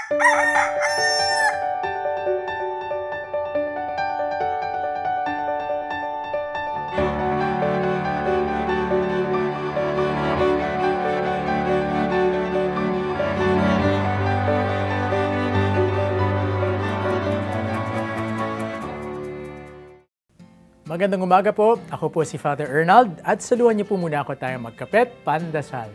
Magandang umaga po. Ako po si Father Ernald at saluhan niyo po muna ako tayong magkapet, pandasal.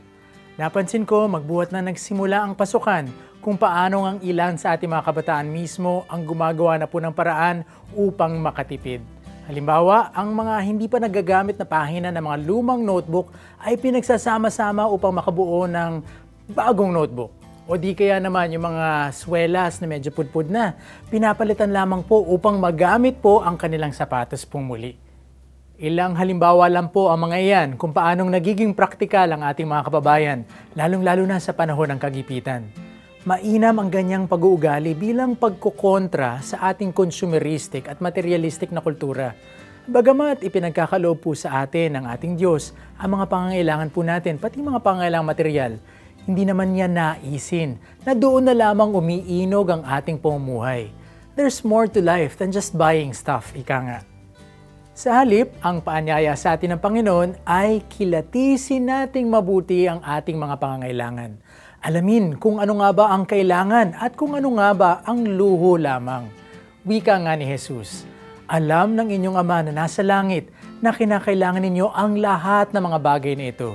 Napansin ko magbuhat na nagsimula ang pasukan kung paano ang ilan sa ating mga kabataan mismo ang gumagawa na po ng paraan upang makatipid. Halimbawa, ang mga hindi pa nagagamit na pahina ng mga lumang notebook ay pinagsasama-sama upang makabuo ng bagong notebook. O di kaya naman yung mga swelas na medyo pudpud na, pinapalitan lamang po upang magamit po ang kanilang sapatos pong muli. Ilang halimbawa lang po ang mga iyan kung paanong nagiging praktikal ang ating mga kababayan, lalong-lalo na sa panahon ng kagipitan. Mainam ang ganyang pag-uugali bilang pagkukontra sa ating consumeristic at materialistic na kultura. Bagamat ipinagkakaloob po sa atin ng ating Diyos ang mga pangangailangan po natin, pati mga pangangailangang material, hindi naman niya naisin na doon na lamang umiinog ang ating pamumuhay. There's more to life than just buying stuff, ika nga. Sa halip, ang paanyaya sa atin ng Panginoon ay kilatisin nating mabuti ang ating mga pangangailangan. Alamin kung ano nga ba ang kailangan at kung ano nga ba ang luho lamang. Wika nga ni Jesus, alam ng inyong Ama na nasa langit na kinakailangan ninyo ang lahat ng mga bagay na ito.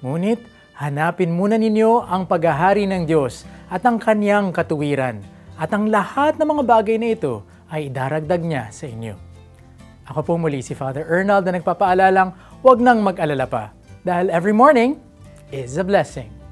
Ngunit, hanapin muna ninyo ang paghahari ng Diyos at ang Kanyang katuwiran, at ang lahat ng mga bagay na ito ay idaragdag niya sa inyo. Ako po muli si Father Ernald na nagpapaalalang huwag nang mag-alala pa, dahil every morning is a blessing.